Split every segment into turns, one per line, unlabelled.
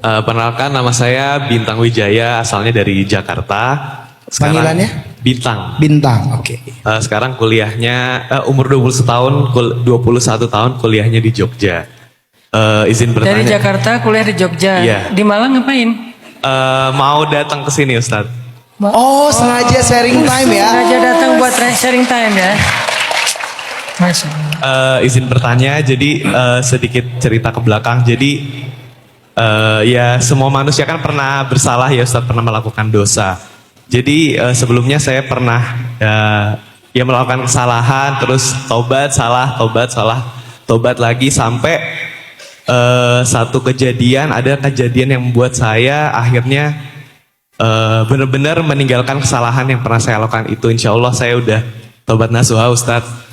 Perkenalkan, nama saya Bintang Wijaya, asalnya dari Jakarta.
Panggilannya?
Bintang.
Bintang, oke.
Sekarang kuliahnya umur 21 tahun, 21 tahun kuliahnya di Jogja. Izin bertanya.
Dari Jakarta kuliah di Jogja.
Iya.
Di Malang ngapain?
Mau datang ke sini, Ustadz.
Oh, sengaja sharing time ya?
Sengaja datang buat sharing time ya. Masya Allah.
Izin bertanya, jadi sedikit cerita ke belakang. Jadi ya semua manusia kan pernah bersalah ya Ustadz, pernah melakukan dosa. Jadi sebelumnya saya pernah ya melakukan kesalahan, terus tobat, salah, tobat lagi sampai satu kejadian, ada kejadian yang membuat saya akhirnya benar-benar meninggalkan kesalahan yang pernah saya lakukan itu. Insya Allah saya udah tobat nasuha Ustadz.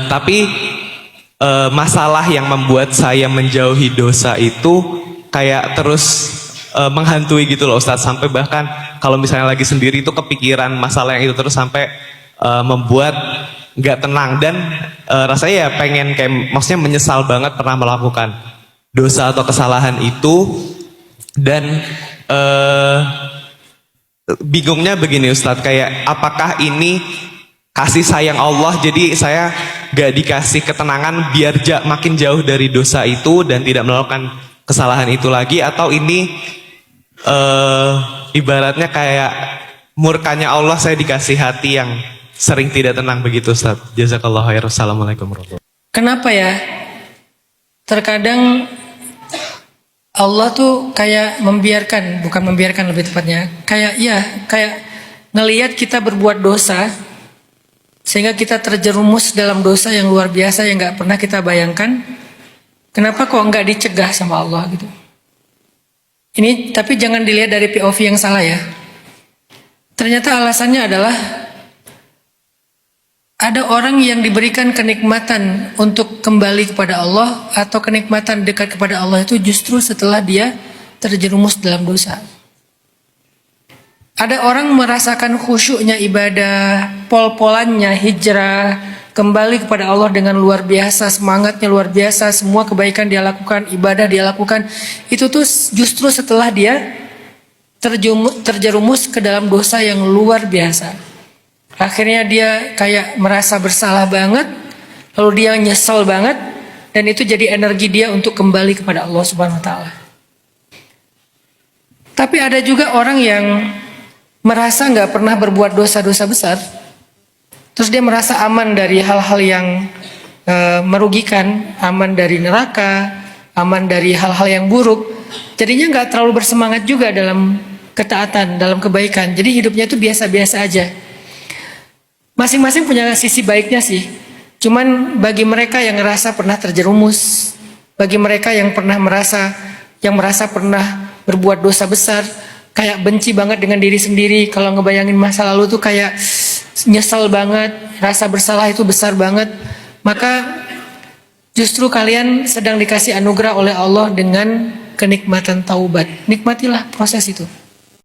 Tapi masalah yang membuat saya menjauhi dosa itu kayak terus menghantui gitu loh Ustadz. Sampai bahkan kalau misalnya lagi sendiri itu kepikiran masalah yang itu terus sampai membuat nggak tenang. Dan rasanya ya pengen kayak maksudnya menyesal banget pernah melakukan dosa atau kesalahan itu. Dan bingungnya begini Ustadz, kayak apakah ini kasih sayang Allah, jadi saya gak dikasih ketenangan biar makin jauh dari dosa itu dan tidak melakukan kesalahan itu lagi, atau ini ibaratnya kayak murkanya Allah, saya dikasih hati yang sering tidak tenang begitu Ustaz. Jazakallahu khair. Assalamualaikum warahmatullahi wabarakatuh.
Kenapa ya? Terkadang Allah tuh kayak membiarkan, bukan membiarkan lebih tepatnya, kayak ngelihat kita berbuat dosa, sehingga kita terjerumus dalam dosa yang luar biasa yang nggak pernah kita bayangkan. Kenapa kok nggak dicegah sama Allah gitu? Ini tapi jangan dilihat dari POV yang salah ya. Ternyata alasannya adalah ada orang yang diberikan kenikmatan untuk kembali kepada Allah atau kenikmatan dekat kepada Allah itu justru setelah dia terjerumus dalam dosa. Ada orang merasakan khusyuknya ibadah, pol-polannya hijrah, kembali kepada Allah dengan luar biasa, semangatnya luar biasa, semua kebaikan dia lakukan, ibadah dia lakukan. Itu tuh justru setelah dia terjerumus ke dalam dosa yang luar biasa. Akhirnya dia kayak merasa bersalah banget, lalu dia nyesel banget, dan itu jadi energi dia untuk kembali kepada Allah Subhanahu wa taala. Tapi ada juga orang yang merasa nggak pernah berbuat dosa-dosa besar, terus dia merasa aman dari hal-hal yang merugikan, aman dari neraka, aman dari hal-hal yang buruk. Jadinya nggak terlalu bersemangat juga dalam ketaatan, dalam kebaikan. Jadi hidupnya itu biasa-biasa aja. Masing-masing punya sisi baiknya sih. Cuman bagi mereka yang ngerasa pernah terjerumus, bagi mereka yang merasa pernah berbuat dosa besar, kayak benci banget dengan diri sendiri, kalau ngebayangin masa lalu tuh kayak nyesel banget, rasa bersalah itu besar banget, maka justru kalian sedang dikasih anugerah oleh Allah dengan kenikmatan taubat. Nikmatilah proses itu.